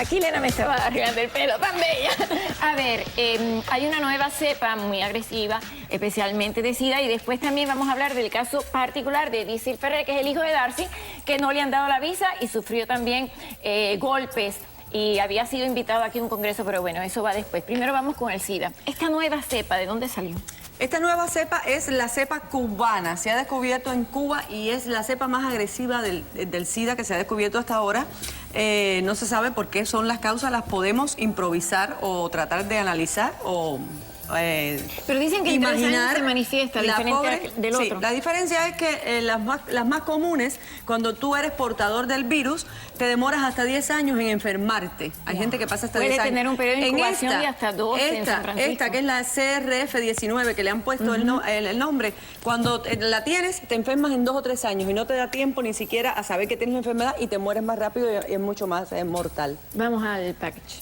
Aquí Lena me estaba arreglando el pelo, tan bella. A ver, hay una nueva cepa muy agresiva, especialmente de SIDA, y después también vamos a hablar del caso particular de Dicil Ferrer, que es el hijo de Darcy, que no le han dado la visa y sufrió también golpes. Y había sido invitado aquí a un congreso, pero bueno, eso va después. Primero vamos con el SIDA. Esta nueva cepa, ¿de dónde salió? Esta nueva cepa es la cepa cubana, se ha descubierto en Cuba y es la cepa más agresiva del SIDA que se ha descubierto hasta ahora. No se sabe por qué son las causas, las podemos improvisar o tratar de analizar o pero dicen que en 3 años se manifiesta, diferente del otro. Sí, la diferencia es que las más comunes, cuando tú eres portador del virus, te demoras hasta 10 años en enfermarte. Hay gente que pasa hasta 10 años. Puede tener un periodo de incubación de hasta 12 en San Francisco. Esta, que es la CRF19, que le han puesto el nombre, cuando la tienes, te enfermas en 2 o 3 años y no te da tiempo ni siquiera a saber que tienes la enfermedad y te mueres más rápido y es mucho más mortal. Vamos al package.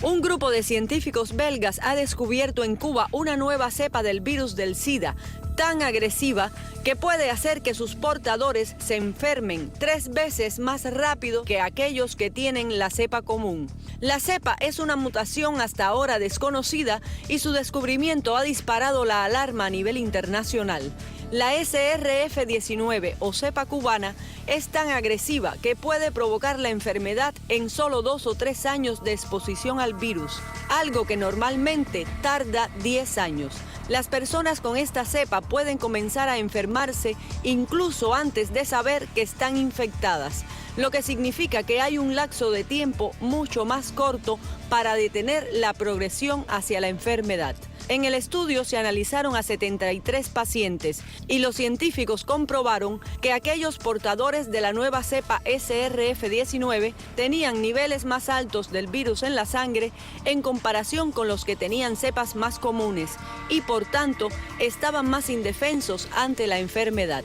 Un grupo de científicos belgas ha descubierto en Cuba una nueva cepa del virus del SIDA, tan agresiva que puede hacer que sus portadores se enfermen 3 veces más rápido que aquellos que tienen la cepa común. La cepa es una mutación hasta ahora desconocida y su descubrimiento ha disparado la alarma a nivel internacional. La SRF19 o cepa cubana es tan agresiva que puede provocar la enfermedad en solo 2 o 3 años de exposición al virus, algo que normalmente tarda 10 años. Las personas con esta cepa pueden comenzar a enfermarse incluso antes de saber que están infectadas, lo que significa que hay un lapso de tiempo mucho más corto para detener la progresión hacia la enfermedad. En el estudio se analizaron a 73 pacientes y los científicos comprobaron que aquellos portadores de la nueva cepa SRF19 tenían niveles más altos del virus en la sangre en comparación con los que tenían cepas más comunes y por tanto estaban más indefensos ante la enfermedad.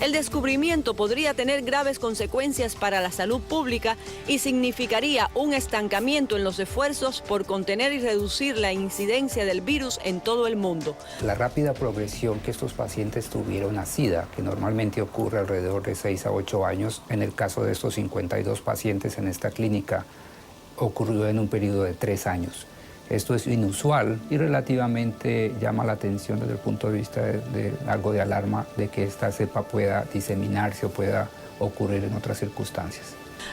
El descubrimiento podría tener graves consecuencias para la salud pública y significaría un estancamiento en los esfuerzos por contener y reducir la incidencia del virus en todo el mundo. La rápida progresión que estos pacientes tuvieron a SIDA, que normalmente ocurre alrededor de 6 a 8 años, en el caso de estos 52 pacientes en esta clínica, ocurrió en un periodo de 3 años. Esto es inusual y relativamente llama la atención desde el punto de vista de algo de alarma de que esta cepa pueda diseminarse o pueda ocurrir en otras circunstancias.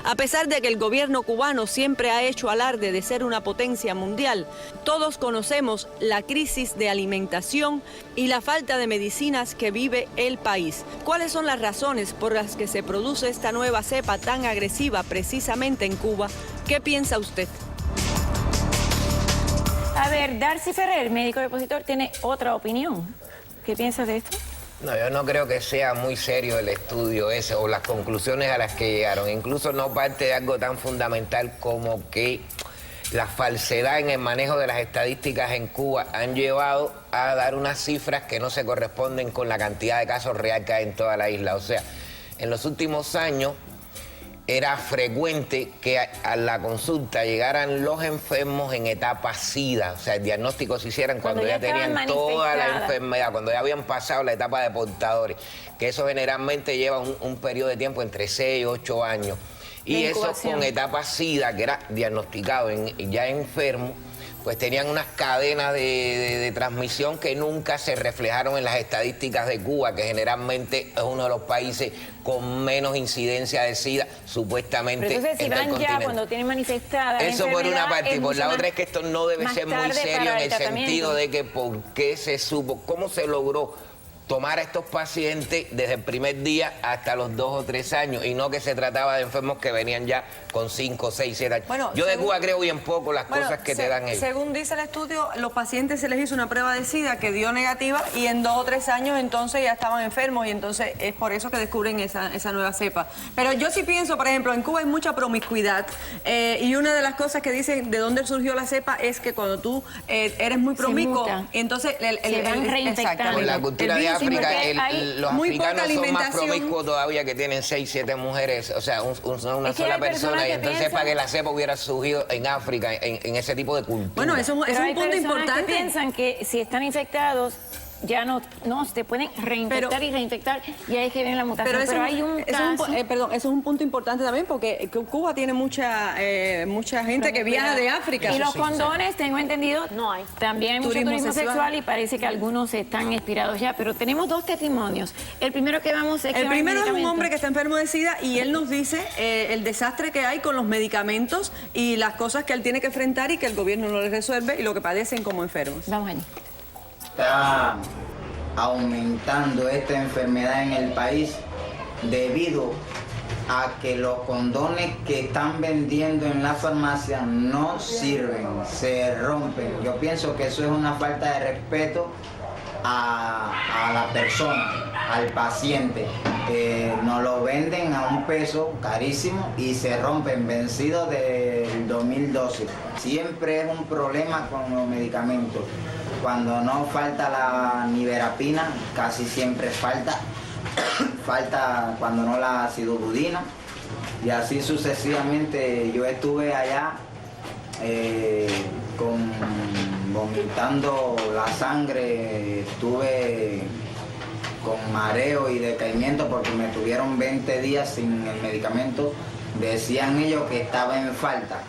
A pesar de que el gobierno cubano siempre ha hecho alarde de ser una potencia mundial, todos conocemos la crisis de alimentación y la falta de medicinas que vive el país. ¿Cuáles son las razones por las que se produce esta nueva cepa tan agresiva precisamente en Cuba? ¿Qué piensa usted? A ver, Darcy Ferrer, médico depositor, tiene otra opinión. ¿Qué piensas de esto? No, yo no creo que sea muy serio el estudio ese o las conclusiones a las que llegaron. Incluso no parte de algo tan fundamental como que la falsedad en el manejo de las estadísticas en Cuba han llevado a dar unas cifras que no se corresponden con la cantidad de casos real que hay en toda la isla. O sea, en los últimos años era frecuente que a la consulta llegaran los enfermos en etapa SIDA, o sea, el diagnóstico se hicieran cuando ya tenían toda la enfermedad, cuando ya habían pasado la etapa de portadores, que eso generalmente lleva un periodo de tiempo entre 6 y 8 años. Y eso con etapa SIDA, que era diagnosticado ya enfermo, pues tenían unas cadenas de transmisión que nunca se reflejaron en las estadísticas de Cuba, que generalmente es uno de los países con menos incidencia de SIDA, supuestamente. Pero entonces, si van ya cuando tienen manifestada eso por una parte, y por la otra es que esto no debe ser muy serio en el sentido de que por qué se supo, cómo se logró tomar a estos pacientes desde el primer día hasta los 2 o 3 años y no que se trataba de enfermos que venían ya con 5, 6, 7 años. Bueno, yo de Cuba creo bien poco las cosas que te dan ellos. Según dice el estudio, los pacientes se les hizo una prueba de SIDA que dio negativa y en 2 o 3 años entonces ya estaban enfermos y entonces es por eso que descubren esa nueva cepa. Pero yo sí pienso, por ejemplo, en Cuba hay mucha promiscuidad y una de las cosas que dicen de dónde surgió la cepa es que cuando tú eres muy promiscuo, entonces se van reinfectando. Con la cultura de África, los africanos son más promiscuos todavía, que tienen 6, 7 mujeres, o sea, una sola persona, y entonces para que la cepa hubiera surgido en África, en ese tipo de cultura. Bueno, eso es un punto importante. Que piensan que si están infectados ya no te pueden reinfectar y reinfectar, y ahí es que viene la mutación. Pero hay un caso... Eso es un punto importante también, porque Cuba tiene mucha gente que viaja de África. Y los condones, tengo entendido, no hay. También hay mucho turismo sexual y parece que algunos están expirados ya, pero tenemos dos testimonios. El primero que vamos es que... El primero es un hombre que está enfermo de SIDA y él nos dice el desastre que hay con los medicamentos y las cosas que él tiene que enfrentar y que el gobierno no le resuelve y lo que padecen como enfermos. Vamos allí. Está aumentando esta enfermedad en el país debido a que los condones que están vendiendo en la farmacia no sirven, se rompen. Yo pienso que eso es una falta de respeto a la persona, al paciente. Nos lo venden a un peso carísimo y se rompen, vencidos del 2012. Siempre es un problema con los medicamentos. Cuando no falta la niverapina, casi siempre falta cuando no la acidobudina, y así sucesivamente. Yo estuve allá vomitando la sangre, estuve con mareo y decaimiento porque me tuvieron 20 días sin el medicamento. Decían ellos que estaba en falta.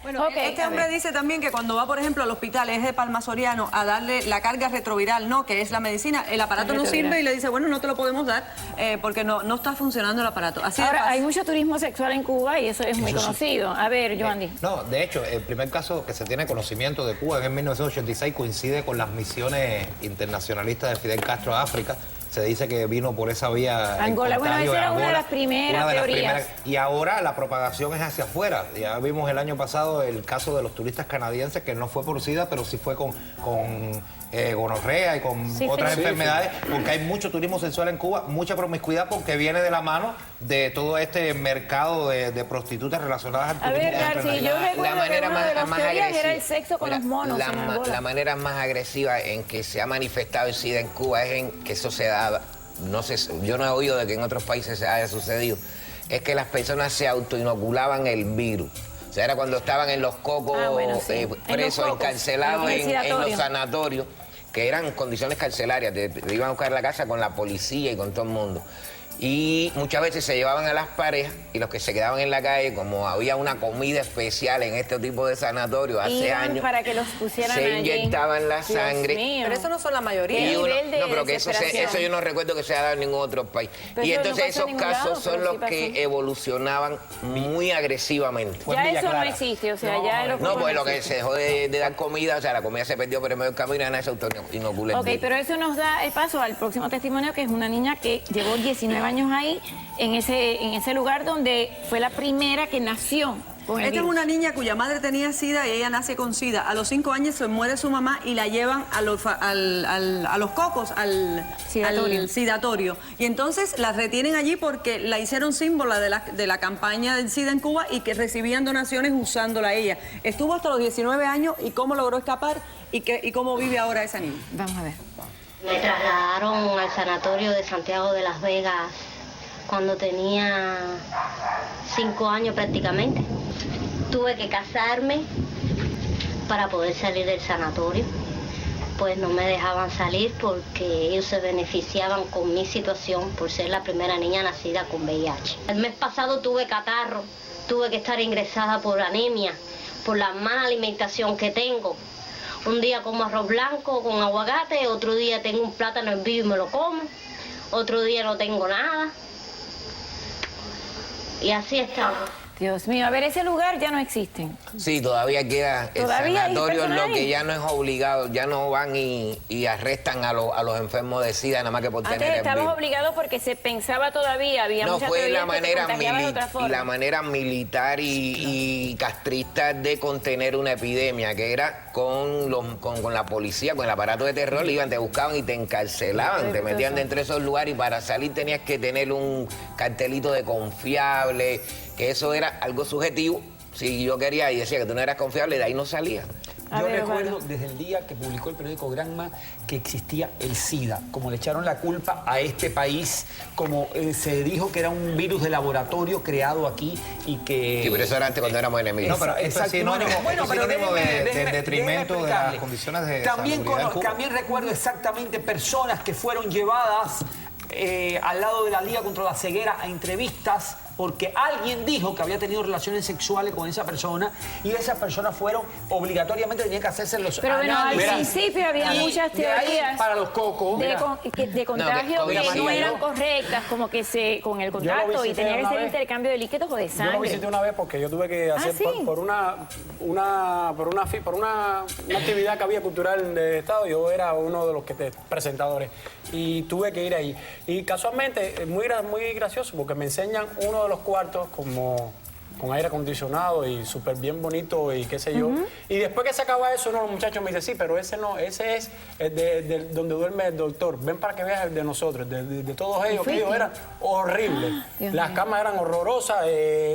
Bueno, este hombre dice también que cuando va, por ejemplo, al hospital, es de Palma Soriano, a darle la carga retroviral, ¿no? Que es la medicina, el aparato no sirve y le dice, bueno, no te lo podemos dar porque no está funcionando el aparato. Así ahora, hay mucho turismo sexual en Cuba y eso es muy conocido. A ver, Joandy. No, de hecho, el primer caso que se tiene conocimiento de Cuba es en 1986, coincide con las misiones internacionalistas de Fidel Castro a África. Se dice que vino por esa vía. Angola, bueno, esa era una de las primeras teorías. Y ahora la propagación es hacia afuera. Ya vimos el año pasado el caso de los turistas canadienses, que no fue por SIDA, pero sí fue con gonorrea y con otras enfermedades, porque hay mucho turismo sexual en Cuba, mucha promiscuidad, porque viene de la mano de todo este mercado de prostitutas relacionadas al turismo. A ver, Darcy, yo recuerdo que una de las teorías era el sexo con los monos en Angola. La manera más agresiva en que se ha manifestado el SIDA en Cuba es en que eso se da, no sé, yo no he oído de que en otros países se haya sucedido, es que las personas se autoinoculaban el virus. O sea, era cuando estaban en los cocos, presos, encarcelados en los sanatorios, que eran condiciones carcelarias, te iban a buscar la casa con la policía y con todo el mundo. Y muchas veces se llevaban a las parejas y los que se quedaban en la calle, como había una comida especial en este tipo de sanatorio hace años, para que los pusieran se allí. inyectaban la sangre. Pero eso no son la mayoría. No, pero que eso yo no recuerdo que se haya dado en ningún otro país. Pero y entonces no esos casos son los que evolucionaban muy agresivamente. Ya eso no existe, o sea, ya los no, pues lo que se dejó de dar comida, o sea, la comida se perdió por el medio del camino y nadie se autoinocula. Ok, pero eso nos da el paso al próximo testimonio, que es una niña que llevó 19 años ahí, en ese lugar donde fue la primera que nació con el Esta virus. es una niña cuya madre tenía SIDA y ella nace con SIDA. A los 5 años se muere su mamá y la llevan a los cocos, al sidatorio. Y entonces la retienen allí porque la hicieron símbolo de la campaña del SIDA en Cuba y que recibían donaciones usándola a ella. Estuvo hasta los 19 años y cómo logró escapar y cómo vive ahora esa niña. Vamos a ver. Me trasladaron al sanatorio de Santiago de Las Vegas cuando tenía 5 años prácticamente. Tuve que casarme para poder salir del sanatorio. Pues no me dejaban salir porque ellos se beneficiaban con mi situación por ser la primera niña nacida con VIH. El mes pasado tuve catarro, tuve que estar ingresada por anemia, por la mala alimentación que tengo. Un día como arroz blanco con aguacate, otro día tengo un plátano hervido y me lo como, otro día no tengo nada. Y así estamos. Dios mío, a ver, ese lugar ya no existe. Sí, todavía queda el sanatorio, lo que ya no es obligado, ya no van y arrestan a los enfermos de SIDA nada más que por tener el estabas virus. obligado porque se pensaba todavía, había mucha fue teoría la que manera te contagiaba de otra forma. la manera militar y castrista de contener una epidemia, que era con la policía, con el aparato de terror, iban, te buscaban y te encarcelaban, te metían dentro de esos lugares y para salir tenías que tener un cartelito de confiable, que eso era algo subjetivo. Si yo quería y decía que tú no eras confiable, de ahí no salía. Yo recuerdo desde el día que publicó el periódico Granma que existía el SIDA, como le echaron la culpa a este país, como se dijo que era un virus de laboratorio creado aquí y que... Sí, pero eso era antes cuando éramos enemigos. No, pero esto es sinónimo, Bueno, pero del detrimento de las condiciones de también salubridad en Cuba. También recuerdo exactamente personas que fueron llevadas al lado de la Liga contra la Ceguera a entrevistas porque alguien dijo que había tenido relaciones sexuales con esa persona y esas personas fueron obligatoriamente, tenían que hacerse los Pero bueno, al principio había muchas teorías para los cocos de contagio que no eran correctas, como que con el contacto y tenía que ser intercambio de líquidos o de sangre. Yo lo visité una vez porque yo tuve que hacer por una actividad que había cultural del Estado. Yo era uno de los presentadores y tuve que ir ahí. Y casualmente, muy gracioso porque me enseñan uno de los cuartos como con aire acondicionado y súper bien bonito y qué sé yo. Y después que se acaba eso, uno de los muchachos me dice, sí, pero ese no, ese es el de donde duerme el doctor. Ven para que veas el de nosotros, de todos ellos, que ellos eran horribles. Las camas eran horrorosas,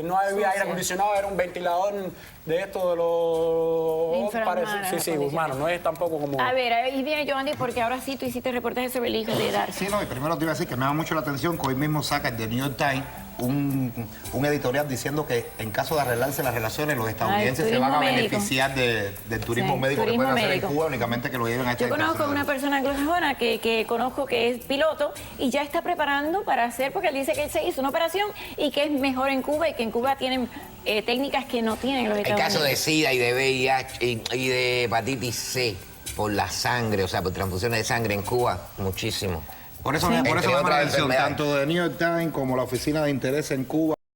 no había aire acondicionado, era un ventilador de esto de los... Sí, humano, no es tampoco como... A ver, ahí viene Joandy, porque ahora sí tú hiciste reportaje sobre el hijo de Darcy. Sí, no, y primero te iba a decir que me llama mucho la atención que hoy mismo saca el The New York Times un editorial diciendo que en caso de arreglarse las relaciones, los estadounidenses se van a beneficiar del turismo médico que pueden hacer en Cuba, únicamente que lo lleven a esta. Yo conozco a una persona anglosajona que conozco que es piloto y ya está preparando para hacer, porque él dice que él se hizo una operación y que es mejor en Cuba y que en Cuba tienen técnicas que no tienen los Estados Unidos. El caso de SIDA y de VIH y de hepatitis C por la sangre, o sea, por transfusiones de sangre en Cuba, muchísimo. Por eso me llama la atención, tanto de New York Times como la Oficina de Interés en Cuba.